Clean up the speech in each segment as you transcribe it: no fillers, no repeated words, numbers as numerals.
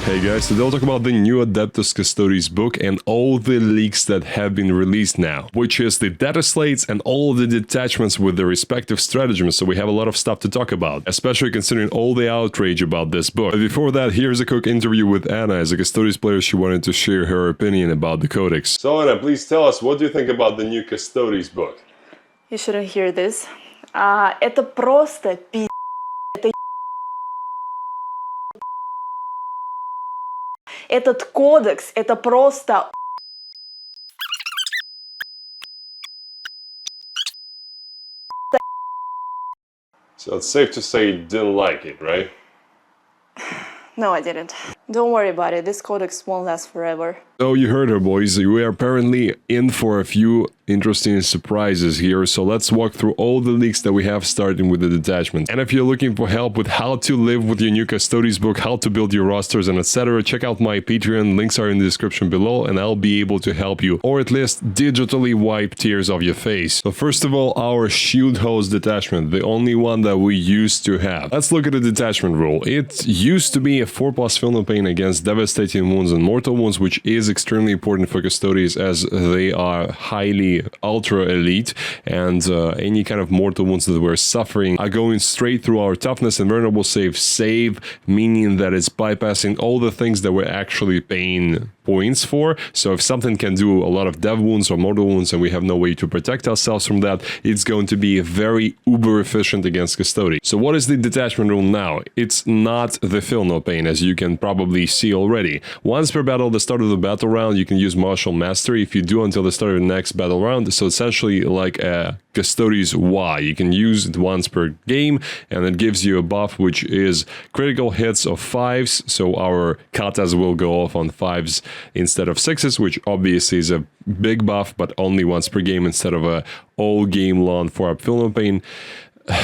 Hey guys, today I'll talk about the new Adeptus Custodes book and all the leaks that have been released now, which is the data slates and all the detachments with their respective stratagems, so we have a lot of stuff to talk about, especially considering all the outrage about this book. But before that, here's a quick interview with Anna. As a Custodes player, she wanted to share her opinion about the codex. So Anna, please tell us, what do you think about the new Custodes book? You shouldn't hear this. Это просто пи***. Этот кодекс, это просто... So it's safe to say you didn't like it, right? No, I didn't. Don't worry about it. This codex won't last forever. So you heard her, boys. We are apparently in for a few interesting surprises here, so let's walk through all the leaks that we have, starting with the detachment. And if you're looking for help with how to live with your new Custodes book, how to build your rosters and etc., check out my Patreon. Links are in the description below, and I'll be able to help you, or at least digitally wipe tears off your face. So first of all, our shield host detachment, the only one that we used to have. Let's look at the detachment rule. It used to be a 4+ film of pain against devastating wounds and mortal wounds, which is extremely important for Custodes as they are highly ultra elite, and any kind of mortal wounds that we're suffering are going straight through our toughness and vulnerable save, meaning that it's bypassing all the things that we're actually paying points for. So if something can do a lot of dev wounds or mortal wounds and we have no way to protect ourselves from that, it's going to be very uber efficient against Custodes. So what is the detachment rule now? It's not the fill no pain, as you can probably see already. Once per battle, the start of the battle round, you can use Martial Mastery if you do until the start of the next battle round. So essentially like a Custodes Y. You can use it once per game, and it gives you a buff which is critical hits of 5s, so our katas will go off on 5s instead of 6s, which obviously is a big buff, but only once per game instead of a all game long 4-up film pain.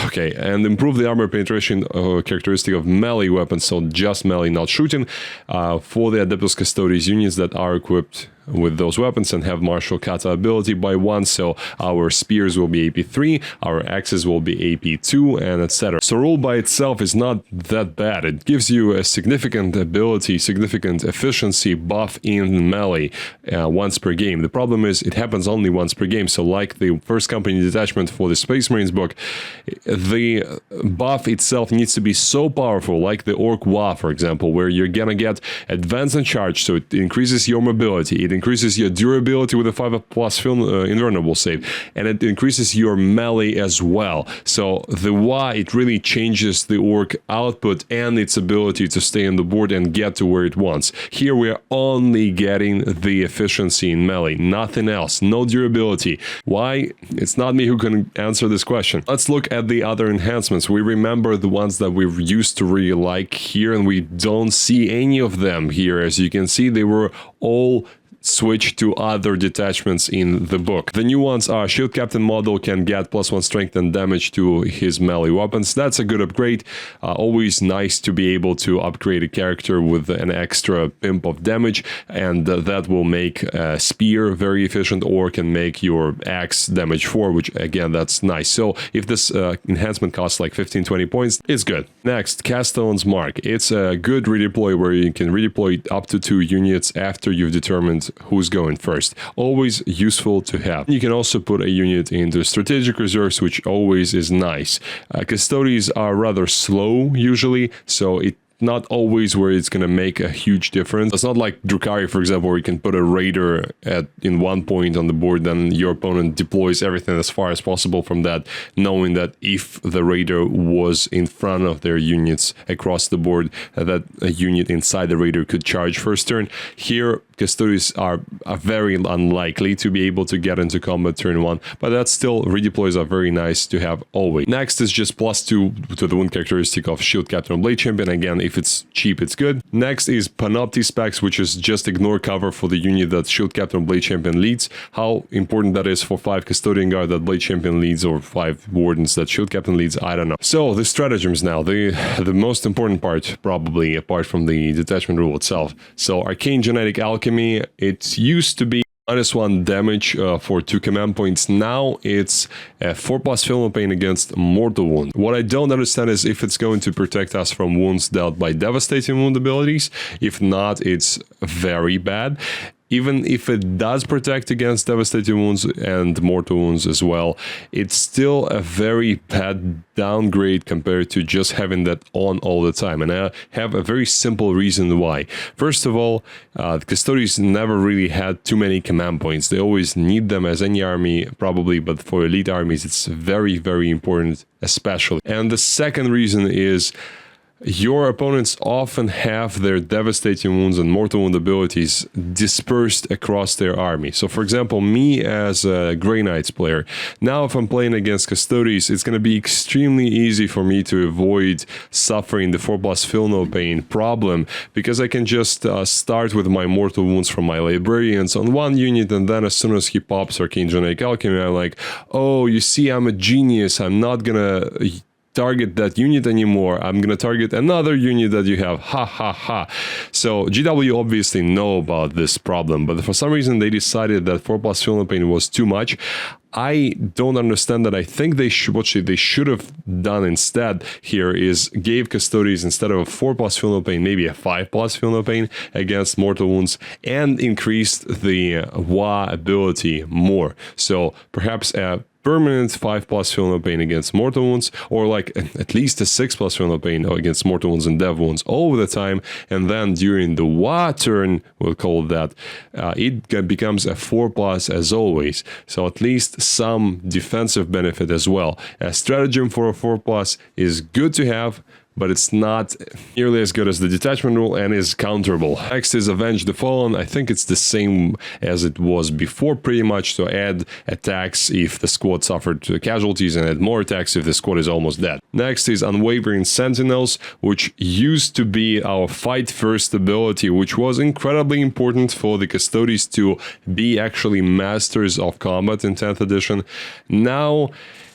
Okay, and improve the armor penetration characteristic of melee weapons, so just melee, not shooting, for the Adeptus Custodes units that are equipped with those weapons and have martial kata ability by 1, so our spears will be AP 3, our axes will be AP 2, and etc. So rule by itself is not that bad. It gives you a significant ability, significant efficiency buff in melee once per game. The problem is it happens only once per game, so like the first company detachment for the Space Marines book, the buff itself needs to be so powerful, like the Orc Wa, for example, where you're gonna get advance and charge, so it increases your mobility, it increases your durability with a 5+ film invulnerable save, and it increases your melee as well. So the Y, it really changes the Orc output and its ability to stay on the board and get to where it wants. Here we are only getting the efficiency in melee, nothing else, no durability. Why? It's not me who can answer this question. Let's look at the other enhancements. We remember the ones that we used to really like here, and we don't see any of them here. As you can see, they were all switch to other detachments in the book. The new ones are Shield Captain model can get +1 strength and damage to his melee weapons. That's a good upgrade. Always nice to be able to upgrade a character with an extra pimp of damage, and that will make a spear very efficient, or can make your axe damage 4, which again, that's nice. So if this enhancement costs like 15-20 points, it's good. Next, Castellan's Mark. It's a good redeploy where you can redeploy up to 2 units after you've determined who's going first. Always useful to have. You can also put a unit into strategic reserves, which always is nice. Custodes are rather slow usually, so it not always where it's gonna make a huge difference. It's not like Drukhari, for example, where you can put a raider in one point on the board, then your opponent deploys everything as far as possible from that, knowing that if the raider was in front of their units across the board, that a unit inside the raider could charge first turn. Here, Custodes are very unlikely to be able to get into combat turn 1, but that's still, redeploys are very nice to have always. Next is just +2 to the wound characteristic of Shield Captain Blade Champion. Again, if it's cheap, it's good. Next is Panopti specs, which is just ignore cover for the unit that Shield Captain Blade Champion leads. How important that is for 5 Custodian Guard that Blade Champion leads, or 5 Wardens that Shield Captain leads, I don't know. So the stratagems now, the most important part, probably apart from the detachment rule itself. So Arcane Genetic Alchemy, it used to be -1 damage for 2 command points. Now it's a 4+ film of pain against mortal wound. What I don't understand is if it's going to protect us from wounds dealt by devastating wound abilities. If not, it's very bad. Even if it does protect against devastating wounds and mortal wounds as well, it's still a very bad downgrade compared to just having that on all the time. And I have a very simple reason why. First of all, the Custodes never really had too many command points. They always need them, as any army probably, but for elite armies it's very, very important especially. And the second reason is your opponents often have their devastating wounds and mortal wound abilities dispersed across their army. So for example, me as a Grey Knights player, now if I'm playing against Custodes, it's going to be extremely easy for me to avoid suffering the 4+ feel no pain problem, because I can just start with my mortal wounds from my librarians on one unit, and then as soon as he pops Arcane Genetic Alchemy, I'm like, oh, you see, I'm a genius, I'm not gonna target that unit anymore, I'm gonna target another unit that you have, ha ha ha. So GW obviously know about this problem, but for some reason they decided that 4+ feel no pain was too much. I don't understand that. I think they should, what they should have done instead here is gave Custodes, instead of a 4+ feel no pain, maybe a 5+ feel no pain against mortal wounds, and increased the WA ability more. So perhaps a permanent 5+ feel no pain against mortal wounds, or like at least a 6+ feel no pain against mortal wounds and dev wounds all the time, and then during the WA turn, we'll call that, it becomes a 4+ as always. So at least some defensive benefit as well. A stratagem for a 4+ is good to have, but it's not nearly as good as the detachment rule and is counterable. Next is Avenge the Fallen. I think it's the same as it was before pretty much, so add attacks if the squad suffered casualties and add more attacks if the squad is almost dead. Next is Unwavering Sentinels, which used to be our fight first ability, which was incredibly important for the Custodes to be actually masters of combat in 10th edition. Now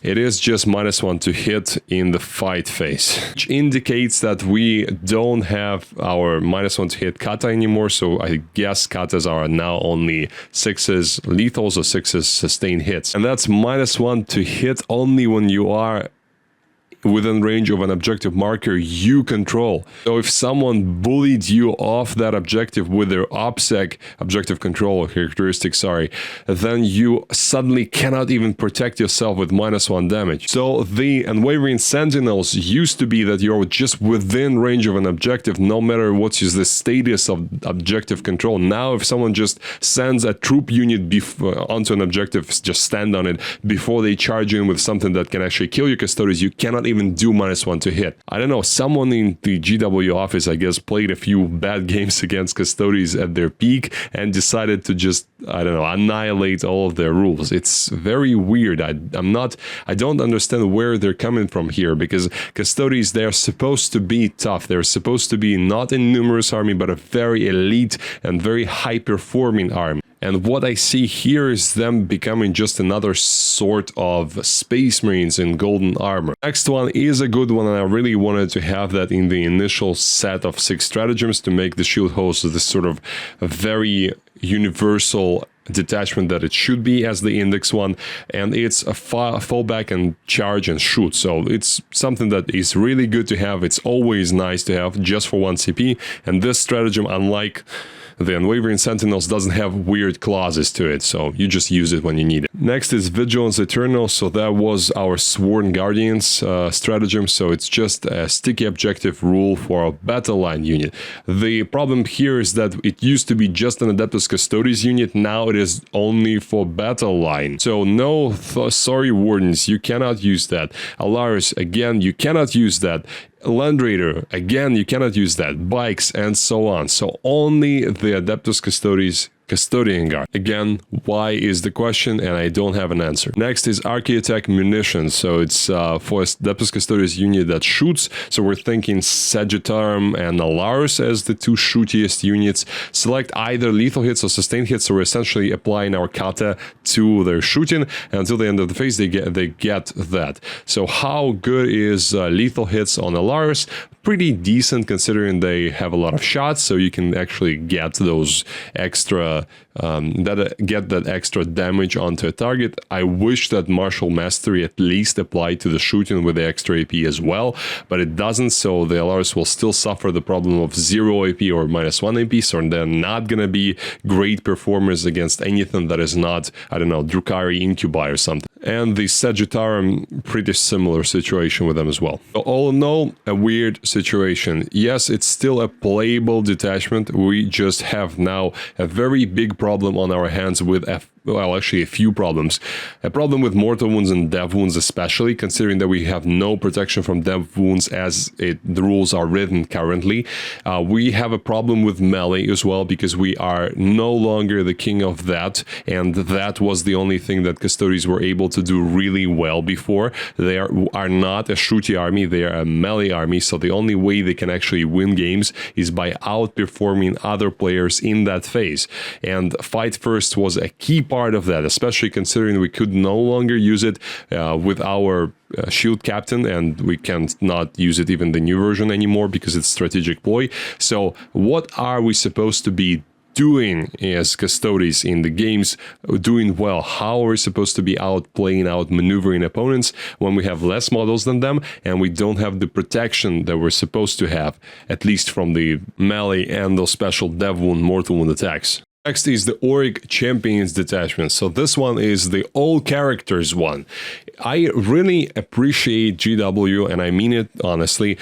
it is just -1 to hit in the fight phase, which indicates that we don't have our -1 to hit kata anymore, so I guess katas are now only 6s lethals or 6s sustained hits. And that's -1 to hit only when you are within range of an objective marker you control. So if someone bullied you off that objective with their OPSEC objective control characteristic, then you suddenly cannot even protect yourself with -1 damage. So the Unwavering Sentinels used to be that you're just within range of an objective no matter what is the status of objective control. Now if someone just sends a troop unit onto an objective, just stand on it before they charge in with something that can actually kill your Custodes, you cannot even do -1 to hit. I don't know, someone in the GW office, I guess, played a few bad games against Custodes at their peak and decided to just, I don't know, annihilate all of their rules. It's very weird. I don't understand where they're coming from here, because Custodes, they're supposed to be tough. They're supposed to be not a numerous army, but a very elite and very high-performing army. And what I see here is them becoming just another sort of Space Marines in golden armor. Next one is a good one, and I really wanted to have that in the initial set of 6 stratagems to make the shield host this sort of a very universal detachment that it should be as the index one, and it's a fallback and charge and shoot. So it's something that is really good to have. It's always nice to have just for 1 CP, and this stratagem, unlike the Unwavering Sentinels, doesn't have weird clauses to it, so you just use it when you need it. Next is Vigilance Eternal, so that was our Sworn Guardians stratagem, so it's just a sticky objective rule for a battle line unit. The problem here is that it used to be just an Adeptus Custodes unit, now it is only for battle line. So no, sorry Wardens, you cannot use that. Alaris, again, you cannot use that. Land Raider, again, you cannot use that. Bikes, and so on. So only the Adeptus Custodes Custodian Guard. Again, why is the question, and I don't have an answer. Next is Archaeotech Munitions. So it's for Adeptus Custodes unit that shoots. So we're thinking Sagittarum and Alaris as the 2 shootiest units. Select either lethal hits or sustained hits, so we're essentially applying our kata to their shooting, and until the end of the phase they get that. So how good is lethal hits on Alaris? Pretty decent considering they have a lot of shots, so you can actually get those extra get that extra damage onto a target. I wish that Martial Mastery at least applied to the shooting with the extra AP as well, but it doesn't, so the LRs will still suffer the problem of 0 AP or -1 AP, so they're not gonna be great performers against anything that is not, I don't know, Drukhari Incubi or something. And the Sagittarium, pretty similar situation with them as well. So all in all, a weird situation. Yes, it's still a playable detachment. We just have now a very big problem on our hands with well, actually a few problems. A problem with mortal wounds and dev wounds, especially considering that we have no protection from dev wounds as the rules are written currently. We have a problem with melee as well, because we are no longer the king of that, and that was the only thing that Custodes were able to do really well before. They are not a shooty army, they are a melee army, so the only way they can actually win games is by outperforming other players in that phase. And Fight First was a key part of that, especially considering we could no longer use it with our shield captain, and we can't not use it even the new version anymore because it's strategic ploy. So what are we supposed to be doing as Custodes in the games, doing well? How are we supposed to be out maneuvering opponents when we have less models than them and we don't have the protection that we're supposed to have, at least from the melee and those special dev wound, mortal wound attacks? Next is the Auric Champions detachment. So this one is the all characters one. I really appreciate GW, and I mean it honestly,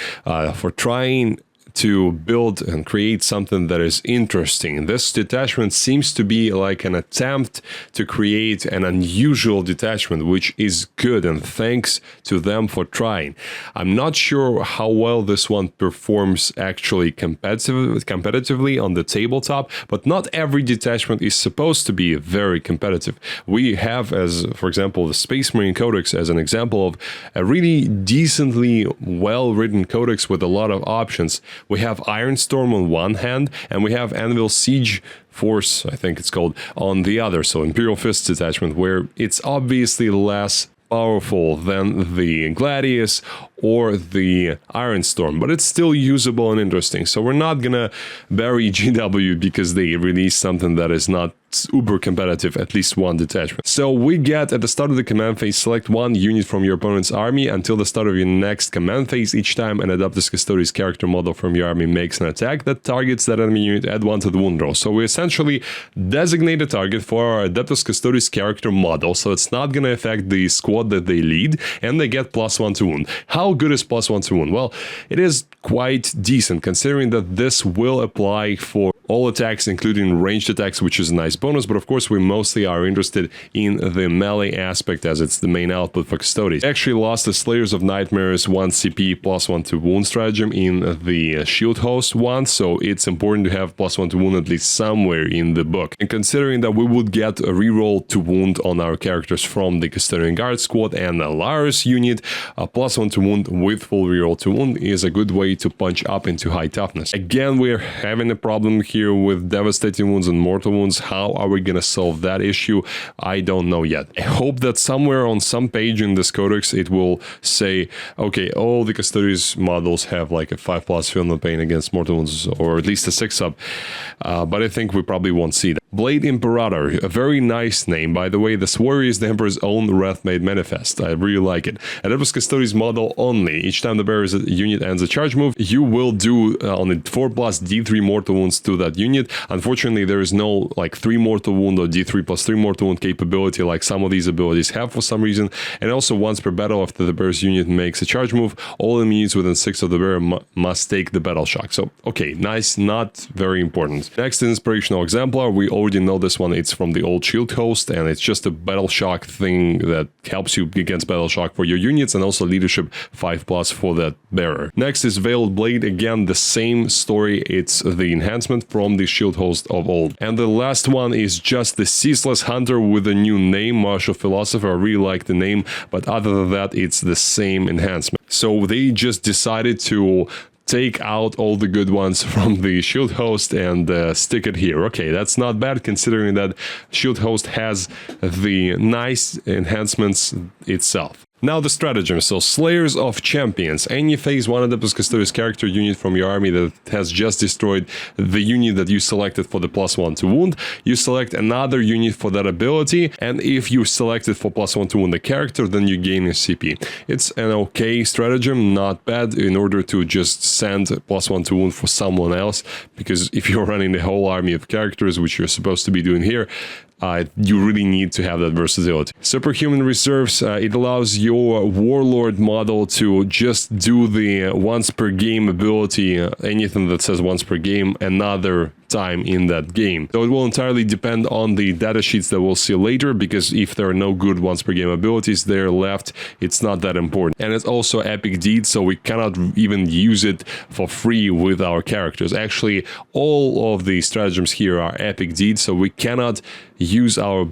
for trying to build and create something that is interesting. This detachment seems to be like an attempt to create an unusual detachment, which is good, and thanks to them for trying. I'm not sure how well this one performs actually competitively on the tabletop, but not every detachment is supposed to be very competitive. We have, as for example, the Space Marine Codex as an example of a really decently well-written codex with a lot of options. We have Iron Storm on one hand, and we have Anvil Siege Force, I think it's called, on the other. So Imperial Fist detachment, where it's obviously less powerful than the Gladius or the Iron Storm, but it's still usable and interesting. So we're not gonna bury GW because they released something that is not uber competitive, at least one detachment. So we get at the start of the command phase, select one unit from your opponent's army until the start of your next command phase. Each time an Adeptus Custodes character model from your army makes an attack that targets that enemy unit, add 1 to the wound roll. So we essentially designate a target for our Adeptus Custodes character model, so it's not going to affect the squad that they lead, and they get +1 to wound. How good is +1 to wound? Well, it is quite decent, considering that this will apply for all attacks, including ranged attacks, which is a nice bonus, but of course we mostly are interested in the melee aspect as it's the main output for Custodes. I actually lost the Slayers of Nightmares 1 CP +1 to wound stratagem in the Shield Host one, so it's important to have +1 to wound at least somewhere in the book. And considering that we would get a reroll to wound on our characters from the Custodian Guard squad and the Lars unit, a +1 to wound with full reroll to wound is a good way to punch up into high toughness. Again, we're having a problem here with devastating wounds and mortal wounds. How are we gonna solve that issue? I don't know yet. I hope that somewhere on some page in this codex it will say, okay, all the Custodes models have like a 5+ field no pain against mortal wounds, or at least a 6 sub, but I think we probably won't see that. Blade Imperator, a very nice name, by the way. This warrior is the Emperor's own Wrath-made manifest. I really like it. Adeptus Custodes model only. Each time the bearer's unit ends a charge move, you will do only 4+ D3 mortal wounds to that unit. Unfortunately, there is no like 3 mortal wound or D3+3 mortal wound capability like some of these abilities have for some reason. And also, once per battle after the bearer's unit makes a charge move, all enemy units within 6 of the bearer must take the battle shock. So, okay, nice, not very important. Next Inspirational Exemplar, we already know this one. It's from the old Shield Host, and it's just a battle shock thing that helps you against battle shock for your units, and also leadership 5+ for that bearer. Next is Veiled Blade. Again, the same story. It's the enhancement from the Shield Host of old. And the last one is just the Ceaseless Hunter with a new name, Martial Philosopher. I really like the name, but other than that, it's the same enhancement. So they just decided to take out all the good ones from the Shield Host and stick it here. Okay, that's not bad considering that Shield Host has the nice enhancements itself. Now the stratagem. So Slayers of Champions. Any phase 1 Adeptus Custodes character unit from your army that has just destroyed the unit that you selected for the +1 to wound, you select another unit for that ability, and if you selected for +1 to wound the character, then you gain a CP. It's an okay stratagem, not bad, in order to just send +1 to wound for someone else, because if you're running the whole army of characters, which you're supposed to be doing here, you really need to have that versatility. Superhuman Reserves, it allows your Warlord model to just do the once per game ability, anything that says once per game, another time in that game. So it will entirely depend on the data sheets that we'll see later, because if there are no good once per game abilities there left, it's not that important. And it's also epic deed, so we cannot even use it for free with our characters. Actually, all of the stratagems here are epic deeds, so we cannot use our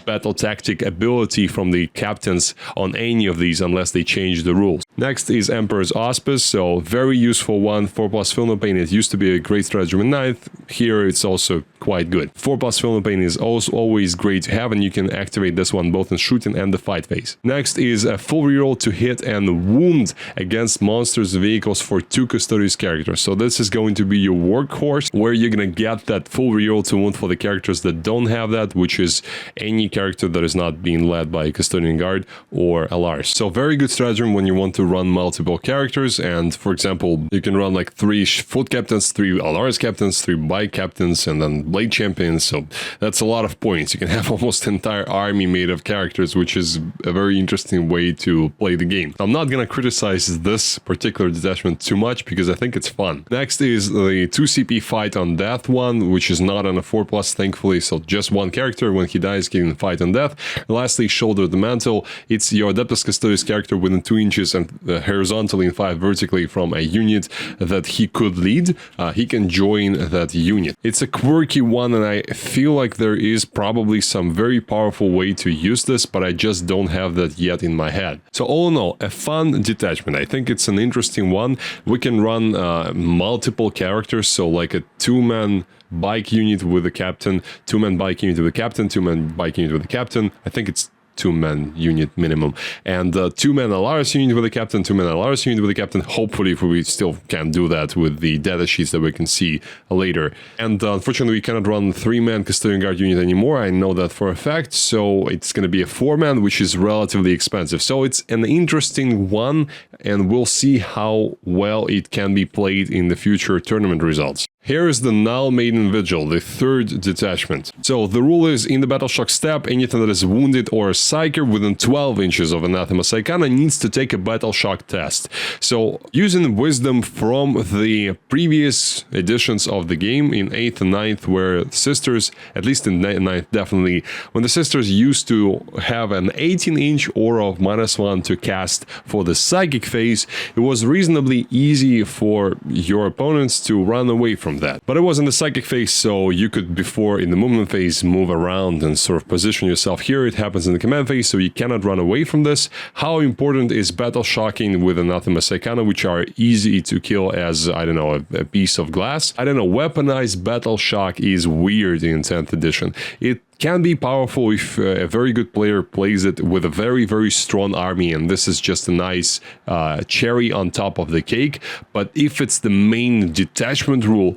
battle tactic ability from the captains on any of these unless they change the rules. Next is Emperor's Auspice, so very useful one. 4+ Film Pain, it used to be a great stratagem in 9th, here it's also quite good. 4+ Film Pain is also always great to have, and you can activate this one both in shooting and the fight phase. Next is a full reroll to hit and wound against monsters and vehicles for 2 Custodes characters. So this is going to be your workhorse, where you're gonna get that full reroll to wound for the characters that don't have that, which is any character that is not being led by a Custodian Guard or a Lars. So very good stratagem when you want to run multiple characters, and for example, you can run like 3 foot captains, 3 Alaris captains, 3 bike captains, and then blade champions. So that's a lot of points. You can have almost an entire army made of characters, which is a very interesting way to play the game. I'm not gonna criticize this particular detachment too much because I think it's fun. Next is the 2 CP fight on death one, which is not on a 4+, thankfully, so just one character when he dies getting fight on death. And lastly, Shoulder the Mantle. It's your Adeptus Custodes character within 2 inches and horizontally and 5 vertically from a unit that he could lead. He can join that unit. It's a quirky one, and I feel like there is probably some very powerful way to use this, but I just don't have that yet in my head. So all in all, a fun detachment. I think it's an interesting one. We can run multiple characters, so like a 2-man bike unit with a captain, 2-man bike unit with a captain, 2-man bike unit with a captain. I think it's 2-man unit minimum, and 2-man Alaris unit with a captain, 2-man Alaris unit with a captain. Hopefully, if we still can do that with the data sheets that we can see later. And unfortunately, we cannot run 3-man Custodian Guard unit anymore. I know that for a fact, so it's going to be a 4-man, which is relatively expensive. So it's an interesting one, and we'll see how well it can be played in the future tournament results. Here is the Null Maiden Vigil, the 3rd detachment. So the rule is, in the Battle Shock step, anything that is wounded or a psyker within 12 inches of Anathema Psychana needs to take a Battle Shock test. So using wisdom from the previous editions of the game in 8th and 9th, where sisters, at least in 9th definitely, when the sisters used to have an 18-inch aura of -1 to cast for the psychic phase, it was reasonably easy for your opponents to run away from that. But it was in the psychic phase, so you could, before in the movement phase, move around and sort of position yourself. Here it happens in the command phase, so you cannot run away from this. How important is battle shocking with Anathema Psychana, which are easy to kill as, I don't know, a piece of glass? I don't know, weaponized battle shock is weird in 10th edition. It can be powerful if a very good player plays it with a very, very strong army, and this is just a nice cherry on top of the cake. But if it's the main detachment rule,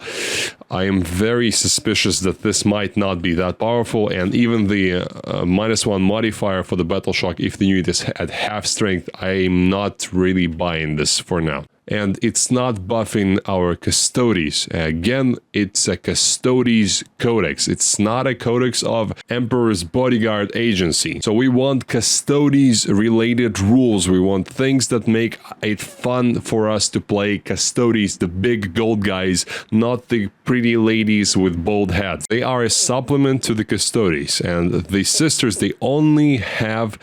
I am very suspicious that this might not be that powerful, and even the -1 modifier for the battle shock, if the unit is at half strength, I'm not really buying this for now. And it's not buffing our Custodes. Again, it's a Custodes Codex. It's not a Codex of Emperor's Bodyguard Agency. So we want Custodes-related rules. We want things that make it fun for us to play Custodes, the big gold guys, not the pretty ladies with bold hats. They are a supplement to the Custodes. And the sisters, they only have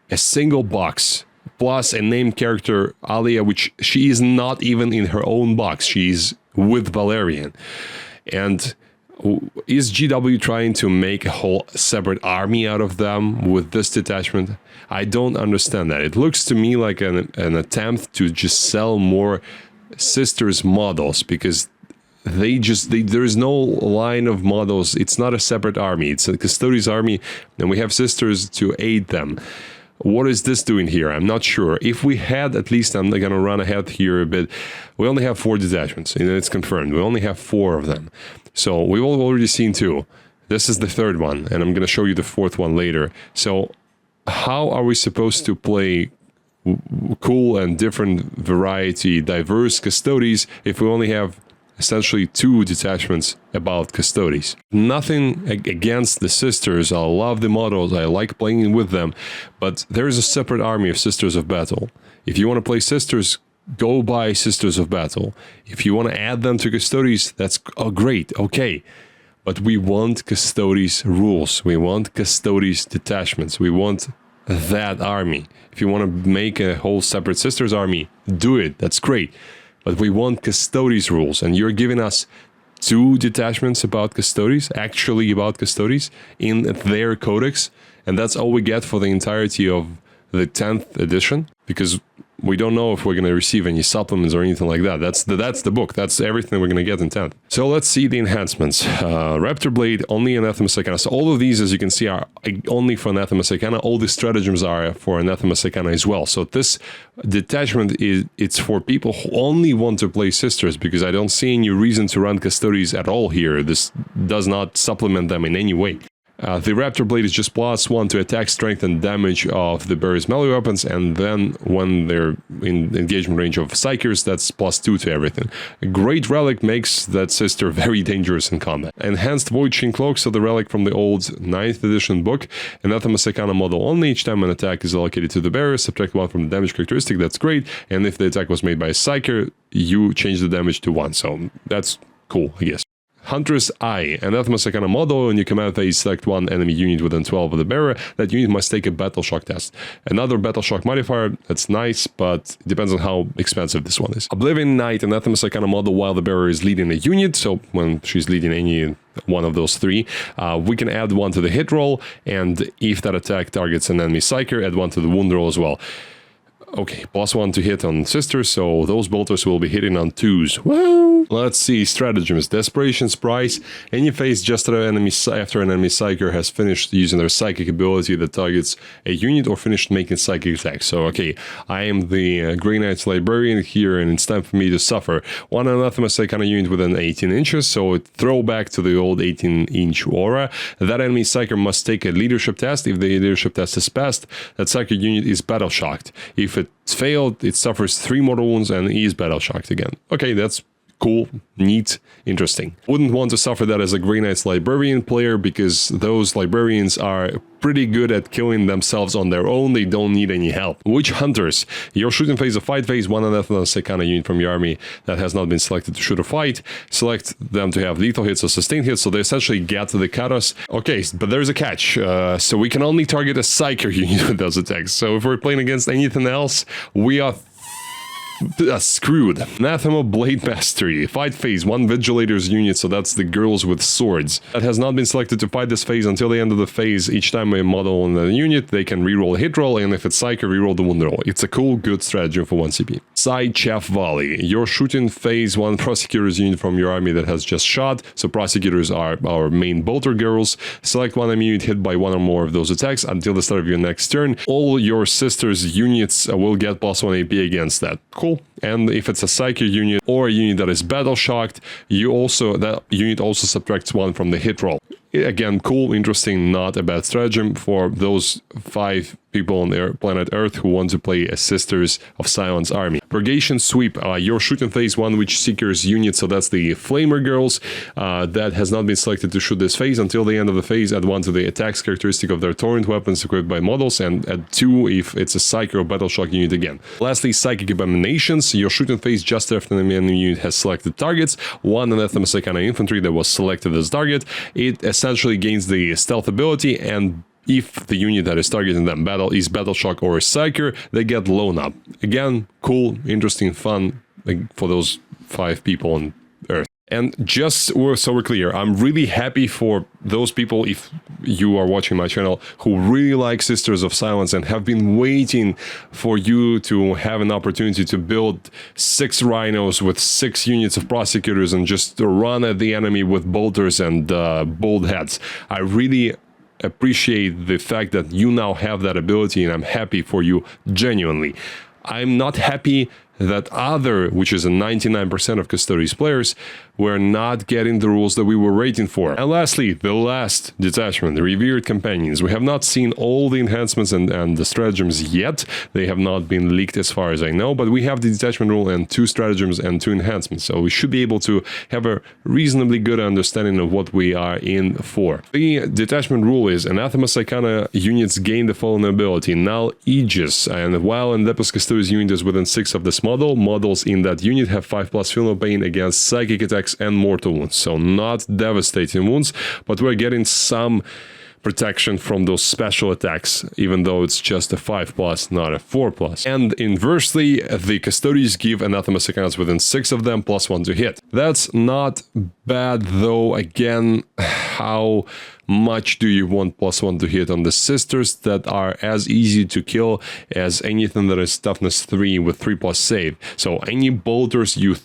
a single box, plus a named character, Alia, which she is not even in her own box. She's with Valerian. And is GW trying to make a whole separate army out of them with this detachment? I don't understand that. It looks to me like an attempt to just sell more sisters models, because there is no line of models. It's not a separate army. It's a Custodes army, and we have sisters to aid them. What is this doing here? I'm not sure. If we had, at least I'm going to run ahead here a bit, we only have 4 detachments, and it's confirmed. We only have 4 of them. So we've already seen 2. This is the 3rd one, and I'm going to show you the 4th one later. So how are we supposed to play cool and different variety, diverse Custodes if we only have essentially 2 detachments about Custodes? Nothing against the Sisters. I love the models. I like playing with them. But there is a separate army of Sisters of Battle. If you want to play Sisters, go buy Sisters of Battle. If you want to add them to Custodes, that's great. Okay. But we want Custodes rules. We want Custodes detachments. We want that army. If you want to make a whole separate Sisters army, do it. That's great. But we want Custodes rules, and you're giving us 2 detachments about Custodes, actually about Custodes, in their codex, and that's all we get for the entirety of the 10th edition, because we don't know if we're going to receive any supplements or anything like that. That's the book. That's everything we're going to get in 10th. So let's see the enhancements. Raptor Blade, only Anathema Psychana. So all of these, as you can see, are only for Anathema Psychana. All the stratagems are for Anathema Psychana as well. So this detachment, it's for people who only want to play Sisters, because I don't see any reason to run Custodes at all here. This does not supplement them in any way. The Raptor Blade is just +1 to attack, strength, and damage of the bearer's melee weapons, and then when they're in engagement range of Psykers, that's +2 to everything. A great relic makes that sister very dangerous in combat. Enhanced Void Chain Cloak, so the relic from the old 9th edition book. Anathema Psychana model only. Each time an attack is allocated to the bearer, subtract 1 from the damage characteristic. That's great. And if the attack was made by a Psyker, you change the damage to 1. So that's cool, I guess. Hunter's Eye, Anathema Psychana model. When you command phase, select 1 enemy unit within 12 of the bearer. That unit must take a Battle Shock test. Another Battle Shock modifier. That's nice, but it depends on how expensive this one is. Oblivion Knight, Anathema Psychana model while the bearer is leading a unit. So when she's leading any one of those 3, we can add 1 to the hit roll, and if that attack targets an enemy Psyker, add 1 to the wound roll as well. Okay, +1 to hit on Sisters, so those bolters will be hitting on 2s. Woo! Let's see, stratagems. Desperation's Price. Any phase just after an enemy Psyker has finished using their psychic ability that targets a unit or finished making psychic attacks. So, okay, I am the Grey Knight's Librarian here, and it's time for me to suffer. 1 Anathema Psychana unit within 18 inches, so it throw back to the old 18-inch aura. That enemy Psyker must take a leadership test. If the leadership test is passed, that Psyker unit is battle shocked. If it's failed, it suffers 3 mortal wounds and is battle shocked again. Okay, that's cool, neat, interesting. Wouldn't want to suffer that as a Grey Knight's Librarian player, because those Librarians are pretty good at killing themselves on their own. They don't need any help. Witch Hunters. Your shooting phase or fight phase, 1 Anathema Psychana unit from your army that has not been selected to shoot or fight. Select them to have lethal hits or sustained hits, so they essentially get the Katos. Okay, but there's a catch. So we can only target a Psyker unit with those attacks. So if we're playing against anything else, we are screwed. Anathema Blade Mastery. Fight phase, 1 Vigilator's unit, so that's the girls with swords. That has not been selected to fight this phase until the end of the phase. Each time a model in the unit, they can reroll a hit roll, and if it's Psyker, reroll the wound roll. It's a cool, good strategy for 1 CP. Side Chaff Volley. Your shooting phase, 1 Prosecutor's unit from your army that has just shot, so Prosecutors are our main bolter girls. Select 1 enemy unit hit by 1 or more of those attacks until the start of your next turn. All your Sisters' units will get +1 AP against that. Cool. And if it's a Psyker unit or a unit that is battle shocked, that unit also subtracts 1 from the hit roll. Again, cool, interesting, not a bad stratagem for those 5 people on their planet Earth who want to play a Sisters of Silence army. Purgation Sweep, your shooting phase, 1 Witch Seeker's unit, so that's the Flamer girls, that has not been selected to shoot this phase until the end of the phase. Add 1 to the attacks characteristic of their torrent weapons equipped by models, and add 2 if it's a Psyker or Battle Shock unit again. Lastly, Psychic Abominations, your shooting phase just after the enemy unit has selected targets. 1 Anathema Psychana infantry that was selected as target. It essentially gains the stealth ability, and if the unit that is targeting them is Battle Shock or a Psyker, they get blown up. Again, cool, interesting, fun, like, for those 5 people on Earth. And just so we're clear, I'm really happy for those people, if you are watching my channel, who really like Sisters of Silence and have been waiting for you to have an opportunity to build 6 rhinos with 6 units of prosecutors and just run at the enemy with bolters and bolt heads. I really appreciate the fact that you now have that ability, and I'm happy for you genuinely. I'm not happy that other, which is a 99% of Custodes players, were not getting the rules that we were waiting for. And lastly, the last detachment, the Revered Companions. We have not seen all the enhancements and the stratagems yet. They have not been leaked as far as I know, but we have the detachment rule and 2 stratagems and 2 enhancements. So we should be able to have a reasonably good understanding of what we are in for. The detachment rule is Anathema Psychana units gain the following ability: Null Aegis, and while an Adeptus Custodes unit is within 6 of this model, models in that unit have 5+ Feel No Pain against psychic attacks and mortal wounds. So not devastating wounds, but we're getting some protection from those special attacks, even though it's just a 5+, not a 4+. And inversely, the Custodes give Anathema Psychonas within 6 of them, +1 to hit. That's not bad, though. Again, how much do you want +1 to hit on the sisters that are as easy to kill as anything that is toughness 3 with 3+ save? So any bolters you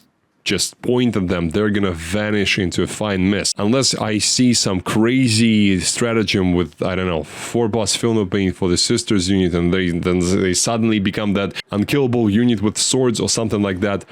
just point at them, they're gonna vanish into a fine mist. Unless I see some crazy stratagem with, I don't know, 4+ Feel No Pain for the sisters unit, and they suddenly become that unkillable unit with swords or something like that.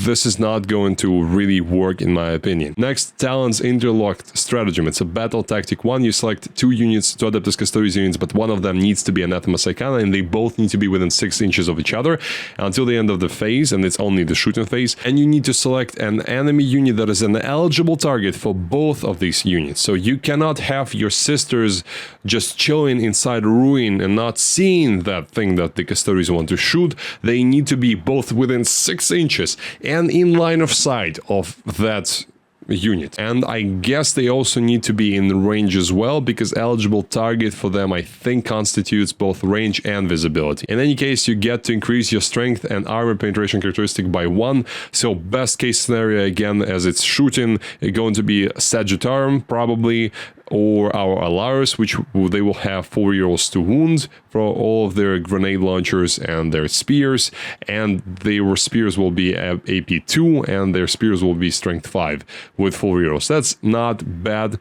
This is not going to really work, in my opinion. Next, Talon's Interlocked Stratagem. It's a battle tactic 1. You select 2 units, 2 Adeptus Custodes units, but one of them needs to be Anathema Psychana, and they both need to be within 6 inches of each other until the end of the phase, and it's only the shooting phase. And you need to select an enemy unit that is an eligible target for both of these units. So you cannot have your sisters just chilling inside a ruin and not seeing that thing that the Custodes want to shoot. They need to be both within 6 inches and in line of sight of that unit. And I guess they also need to be in range as well, because eligible target for them, I think, constitutes both range and visibility. In any case, you get to increase your strength and armor penetration characteristic by 1. So best case scenario, again, as it's shooting, it's going to be Sagittarium probably, or our Alaris, which they will have 4 rolls to wound for all of their grenade launchers and their spears, and their spears will be AP 2 and their spears will be strength 5 with 4 rolls. That's not bad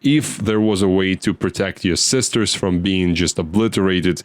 if there was a way to protect your sisters from being just obliterated.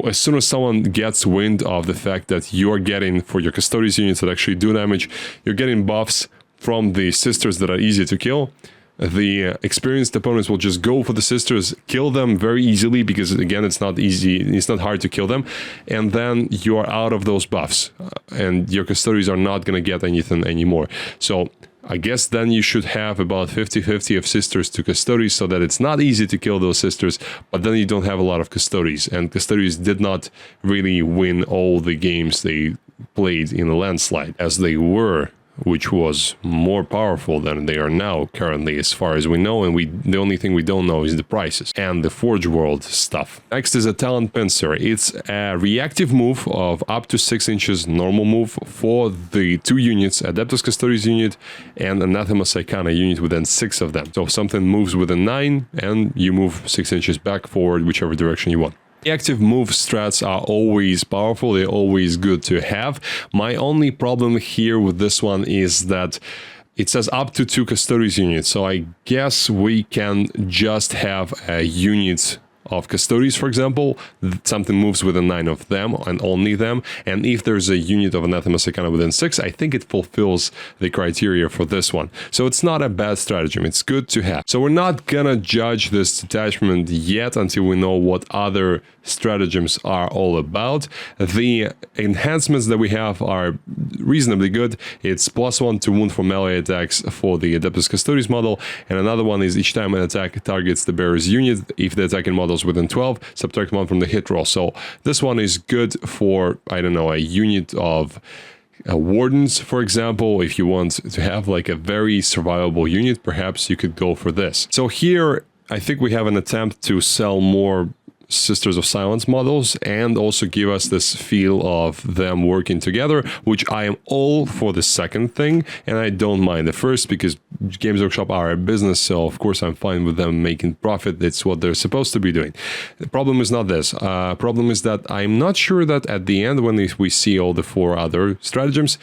As soon as someone gets wind of the fact that you're getting, for your Custodes units that actually do damage, you're getting buffs from the sisters that are easy to kill, the experienced opponents will just go for the sisters, kill them very easily, because again, it's not easy, it's not hard to kill them, and then you are out of those buffs, and your Custodes are not going to get anything anymore. So I guess then you should have about 50-50 of sisters to Custodes, so that it's not easy to kill those sisters, but then you don't have a lot of Custodes, and Custodes did not really win all the games they played in a landslide, as they were, which was more powerful than they are now currently, as far as we know, and the only thing we don't know is the prices and the Forge World stuff. Next is a Talent Pincer. It's a reactive move of up to 6 inches, normal move for the 2 units, Adeptus Custodes unit and Anathema Psychana unit within 6 of them. So if something moves within 9, and you move 6 inches back, forward, whichever direction you want. Reactive move strats are always powerful, they're always good to have. My only problem here with this one is that it says up to 2 Custodes units, so I guess we can just have a unit of Custodes, for example, something moves within 9 of them and only them, and if there's a unit of Anathema Psychana within 6, I think it fulfills the criteria for this one. So it's not a bad stratagem, it's good to have. So we're not gonna judge this detachment yet until we know what other stratagems are all about. The enhancements that we have are reasonably good. It's +1 to wound for melee attacks for the Adeptus Custodes model, and another one is each time an attack targets the bearer's unit, if the attacking model is within 12, subtract 1 from the hit roll. So this one is good for, I don't know, a unit of wardens, for example. If you want to have like a very survivable unit, perhaps you could go for this. So here, I think we have an attempt to sell more Sisters of Silence models and also give us this feel of them working together, which I am all for the second thing, and I don't mind the first because Games Workshop are a business, so of course I'm fine with them making profit. It's what they're supposed to be doing. The problem is not this. Problem is that I'm not sure that at the end, when we see all the 4 other stratagems,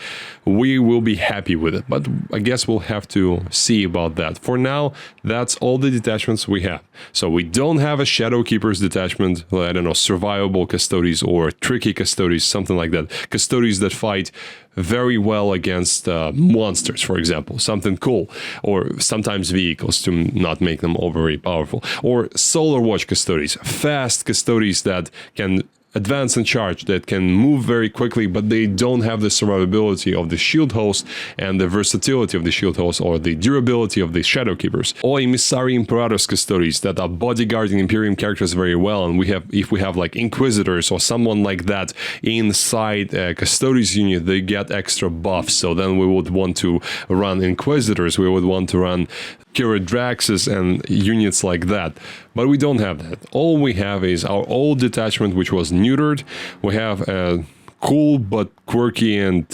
we will be happy with it. But I guess we'll have to see about that. For now, that's all the detachments we have. So we don't have a Shadow Keepers detachment, I don't know, survivable Custodes or tricky Custodes, something like that. Custodes that fight very well against monsters, for example, something cool, or sometimes vehicles to not make them overly powerful, or Solar Watch Custodes, fast Custodes that can advance and charge, that can move very quickly, but they don't have the survivability of the shield host and the versatility of the shield host or the durability of the Shadow Keepers. Or Emissari Imperator's Custodes that are bodyguarding Imperium characters very well, and if we have like Inquisitors or someone like that inside a Custodes unit, they get extra buffs. So then we would want to run Inquisitors, we would want to run Kiradraxes and units like that, but we don't have that. All we have is our old detachment, which was neutered. We have a cool but quirky and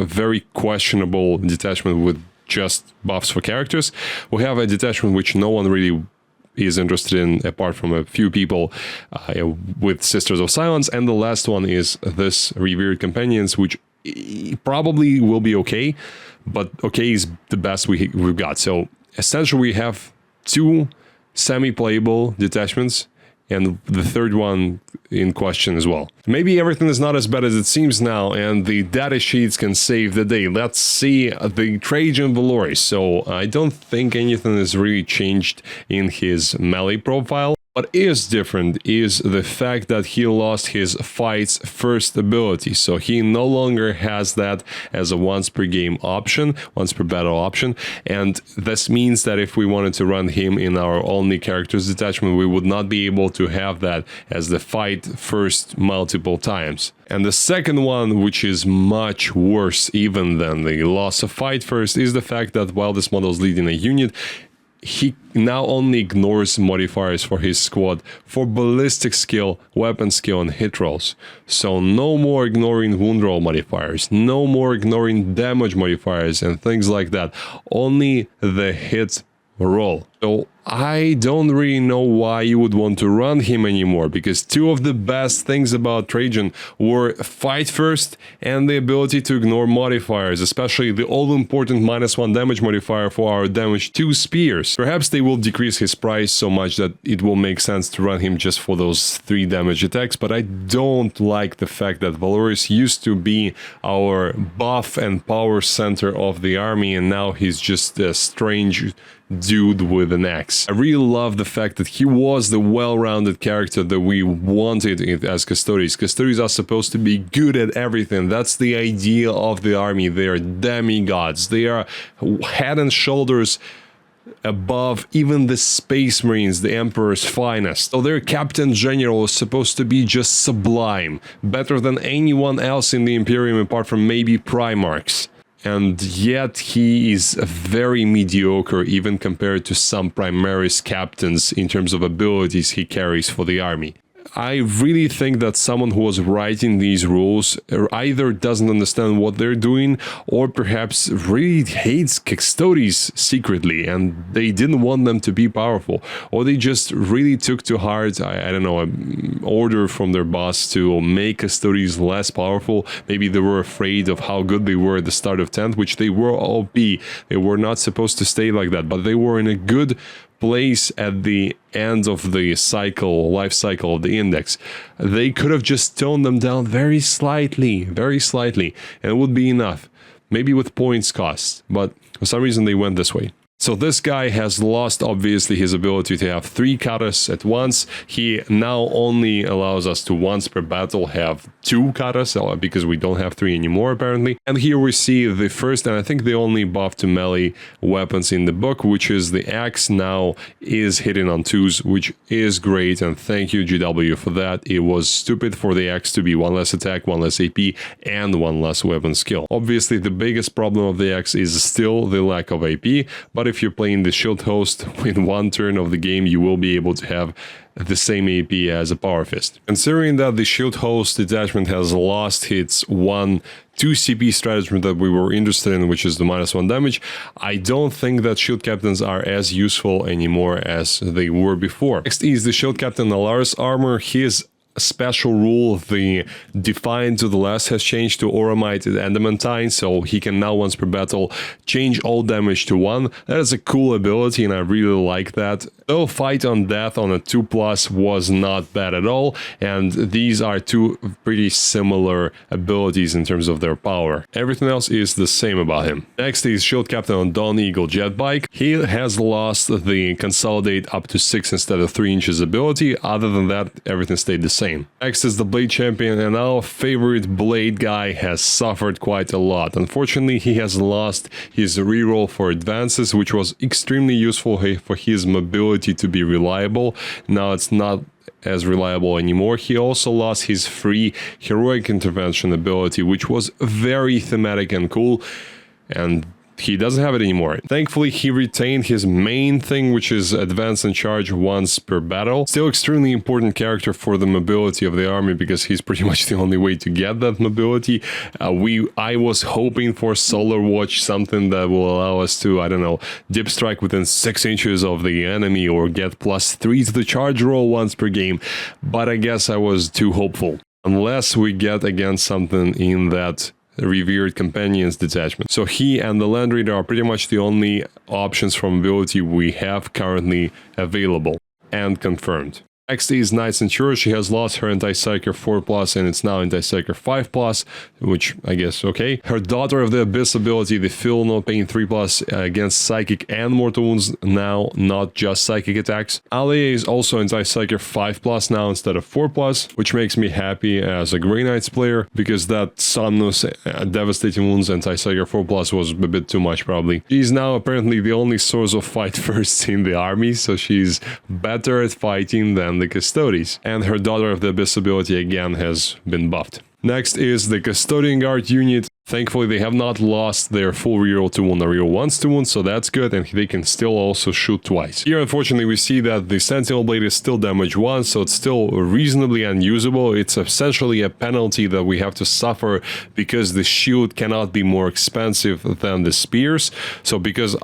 very questionable detachment with just buffs for characters. We have a detachment which no one really is interested in apart from a few people with Sisters of Silence, and the last one is this Revered Companions, which probably will be okay, but okay is the best we've got. So essentially, we have 2 semi-playable detachments and the third one in question as well. Maybe everything is not as bad as it seems now, and the data sheets can save the day. Let's see the Trajan Valoris. So I don't think anything has really changed in his melee profile. What is different is the fact that he lost his Fights First ability, so he no longer has that as a once per game option, once per battle option, and this means that if we wanted to run him in our only characters detachment, we would not be able to have that as the Fight First multiple times. And the second one, which is much worse even than the loss of Fight First, is the fact that while this model is leading a unit, he now only ignores modifiers for his squad for ballistic skill, weapon skill, and hit rolls. So no more ignoring wound roll modifiers, no more ignoring damage modifiers and things like that. Only the hit roll. So I don't really know why you would want to run him anymore, because 2 of the best things about Trajan were Fight First and the ability to ignore modifiers, especially the all-important -1 damage modifier for our damage 2 spears. Perhaps they will decrease his price so much that it will make sense to run him just for those 3 damage attacks, but I don't like the fact that Valoris used to be our buff and power center of the army, and now he's just a strange dude with an axe. I really love the fact that he was the well-rounded character that we wanted as Custodes. Custodes are supposed to be good at everything. That's the idea of the army. They are demigods. They are head and shoulders above even the Space Marines, the Emperor's finest. So their Captain General is supposed to be just sublime, better than anyone else in the Imperium apart from maybe Primarchs. And yet he is very mediocre even compared to some Primaris captains in terms of abilities he carries for the army. I really think that someone who was writing these rules either doesn't understand what they're doing, or perhaps really hates Custodes secretly and they didn't want them to be powerful, or they just really took to heart, I don't know, an order from their boss to make Custodes less powerful. Maybe they were afraid of how good they were at the start of 10th, which they were OP. They were not supposed to stay like that, but they were in a good place at the end of the life cycle of the index. They could have just toned them down very slightly, and it would be enough. Maybe with points cost, but for some reason they went this way. So this guy has lost, obviously, his ability to have 3 katas at once. He now only allows us to once per battle have 2 katas, because we don't have 3 anymore, apparently. And here we see the first, and I think the only buff to melee weapons in the book, which is the axe now is hitting on 2s, which is great, and thank you, GW, for that. It was stupid for the axe to be 1 less attack, 1 less AP, and 1 less weapon skill. Obviously, the biggest problem of the axe is still the lack of AP, but if you're playing the shield host in 1 turn of the game, you will be able to have the same AP as a Power Fist. Considering that the Shield Host detachment has lost its 1-2 CP stratagem that we were interested in, which is the -1 damage, I don't think that Shield Captains are as useful anymore as they were before. Next is the Shield Captain Alaris armor. His special rule, the Defiant to the Last, has changed to Auramite and Adamantine, so he can now once per battle change all damage to 1. That is a cool ability and I really like that. Though Fight on Death on a 2+ was not bad at all, and these are two pretty similar abilities in terms of their power. Everything else is the same about him. Next is Shield Captain on Dawn Eagle Jetbike. He has lost the Consolidate up to 6 instead of 3 inches ability. Other than that, everything stayed the same. Next is the Blade Champion, and our favorite Blade guy has suffered quite a lot. Unfortunately, he has lost his reroll for advances, which was extremely useful for his mobility to be reliable. Now it's not as reliable anymore. He also lost his free Heroic Intervention ability, which was very thematic and cool, and he doesn't have it anymore. Thankfully, he retained his main thing, which is advance and charge once per battle. Still extremely important character for the mobility of the army, because he's pretty much the only way to get that mobility. I was hoping for Solar Watch, something that will allow us to, I don't know, dip strike within 6 inches of the enemy or get +3 to the charge roll once per game, but I guess I was too hopeful. Unless we get against something in that Revered Companions detachment. So he and the Land Raider are pretty much the only options from ability we have currently available and confirmed. Next is Night Centurion. She has lost her Anti-Psyker 4+, and it's now Anti-Psyker 5+, which I guess okay. Her Daughter of the Abyss ability, the Feel No Pain 3+, against Psychic and Mortal Wounds, now not just Psychic attacks. Alea is also Anti-Psyker 5+ now instead of 4+, which makes me happy as a Grey Knights player, because that Somnus Devastating Wounds Anti-Psyker 4+ was a bit too much probably. She's now apparently the only source of fight first in the army, so she's better at fighting than the Custodes, and her Daughter of the Abyss ability again has been buffed. Next is the Custodian Guard unit. Thankfully, they have not lost their full reroll to wound or reroll once to wound, so that's good, and they can still also shoot twice. Here, unfortunately, we see that the Sentinel Blade is still damage 1, so it's still reasonably unusable. It's essentially a penalty that we have to suffer because the shield cannot be more expensive than the spears. So because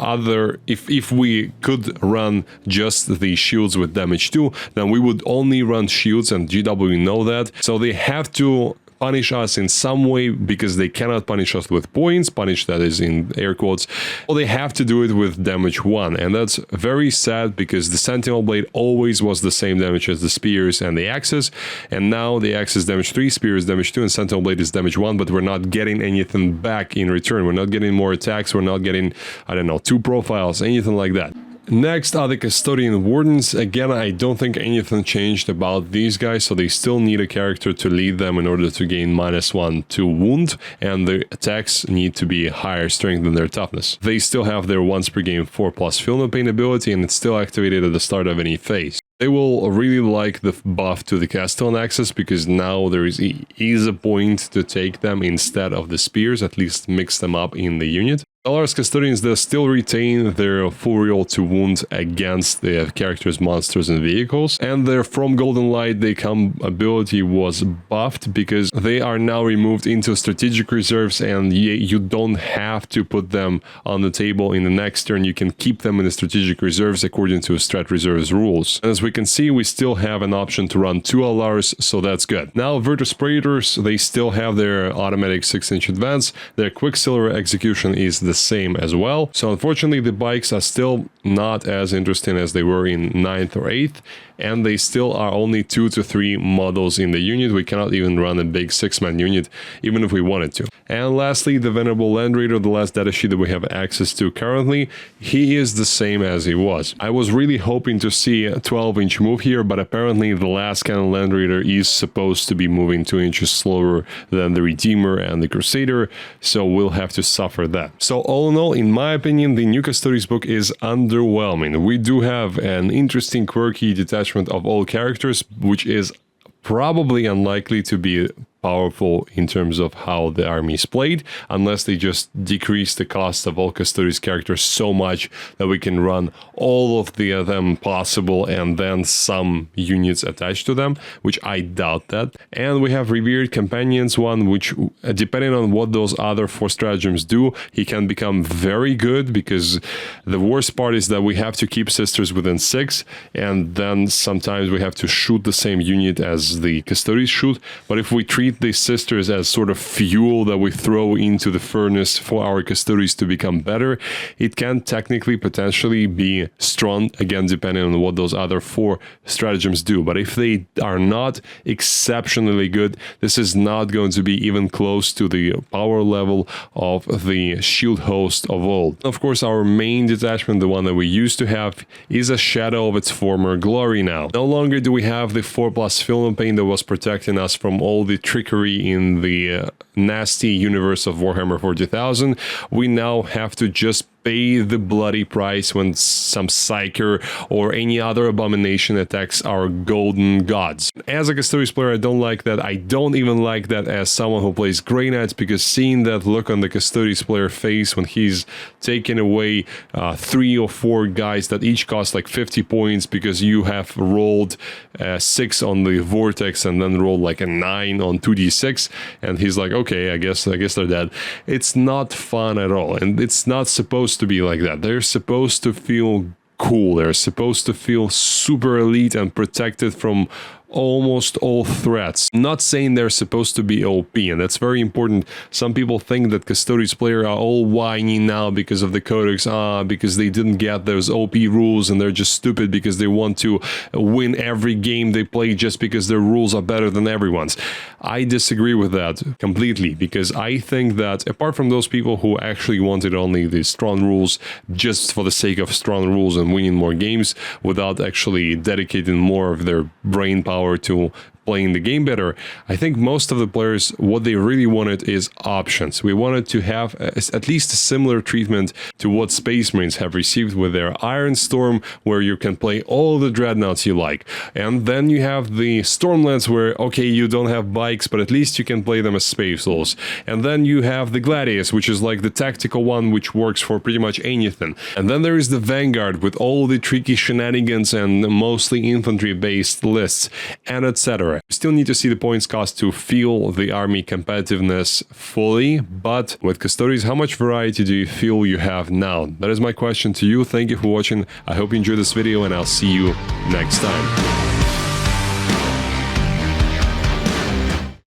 if we could run just the shields with damage 2, then we would only run shields, and GW know that. So they have to punish us in some way, because they cannot punish us with points, punish that is in air quotes, well, they have to do it with damage 1, and that's very sad, because the Sentinel Blade always was the same damage as the spears and the axes, and now the axe is damage 3, spear is damage 2, and Sentinel Blade is damage 1, but we're not getting anything back in return. We're not getting more attacks, we're not getting, I don't know, 2 profiles, anything like that. Next are the Custodian Wardens. Again, I don't think anything changed about these guys, so they still need a character to lead them in order to gain -1 to wound, and the attacks need to be higher strength than their toughness. They still have their once per game 4+ Feel No Pain ability, and it's still activated at the start of any phase. They will really like the buff to the Castellan Axis, because now there is a point to take them instead of the spears, at least mix them up in the unit. Belarus Custodians, they still retain their full reroll to wound against the characters, monsters, and vehicles, and their From Golden Light They Come ability was buffed, because they are now removed into strategic reserves, and you don't have to put them on the table in the next turn. You can keep them in the strategic reserves according to Strat Reserves rules. And as we can see, we still have an option to run 2 Alars, so that's good. Now, Virtus Praetors, they still have their automatic 6-inch advance. Their Quicksilver execution is the same as well. So unfortunately, the bikes are still not as interesting as they were in 9th or 8th, and they still are only 2 to 3 models in the unit. We cannot even run a big 6-man unit, even if we wanted to. And lastly, the Venerable Land Raider, the last data sheet that we have access to currently, he is the same as he was. I was really hoping to see a 12-inch move here, but apparently the last canon Land Raider is supposed to be moving 2 inches slower than the Redeemer and the Crusader, so we'll have to suffer that. So all in all, in my opinion, the new Custodes book is underwhelming. We do have an interesting, quirky detachment of all characters, which is probably unlikely to be powerful in terms of how the army is played, unless they just decrease the cost of all Custodes characters so much that we can run all of them possible and then some units attached to them, which I doubt that. And we have Revered Companions one, which depending on what those other 4 stratagems do, he can become very good, because the worst part is that we have to keep sisters within 6, and then sometimes we have to shoot the same unit as the Custodes shoot. But if we treat these sisters as sort of fuel that we throw into the furnace for our Custodes to become better, it can technically potentially be strong, again depending on what those other 4 stratagems do. But if they are not exceptionally good, this is not going to be even close to the power level of the shield host of old. Of course, our main detachment, the one that we used to have, is a shadow of its former glory now. No longer do we have the 4+ film paint that was protecting us from all the trickery in the nasty universe of Warhammer 40,000. We now have to just pay the bloody price when some Psyker or any other abomination attacks our golden gods. As a Custodes player, I don't like that. I don't even like that as someone who plays Grey Knights, because seeing that look on the Custodes player face when he's taking away 3 or 4 guys that each cost like 50 points because you have rolled 6 on the Vortex and then rolled like a 9 on 2d6, and he's like, okay, I guess they're dead. It's not fun at all, and it's not supposed to be like that. They're supposed to feel cool. They're supposed to feel super elite and protected from almost all threats. I'm not saying they're supposed to be OP, and that's very important. Some people think that Custodes players are all whiny now because of the Codex, because they didn't get those OP rules and they're just stupid because they want to win every game they play just because their rules are better than everyone's. I disagree with that completely, because I think that apart from those people who actually wanted only the strong rules just for the sake of strong rules and winning more games without actually dedicating more of their brain power to playing the game better, I think most of the players, what they really wanted is options. We wanted to have at least a similar treatment to what Space Marines have received with their Iron Storm, where you can play all the Dreadnoughts you like. And then you have the Stormlands where, okay, you don't have bikes, but at least you can play them as Space Wolves. And then you have the Gladius, which is like the tactical one, which works for pretty much anything. And then there is the Vanguard with all the tricky shenanigans and mostly infantry-based lists, and etc. You still need to see the points cost to feel the army competitiveness fully, but with Custodes, how much variety do you feel you have now? That is my question to you. Thank you for watching. I hope you enjoyed this video, and I'll see you next time.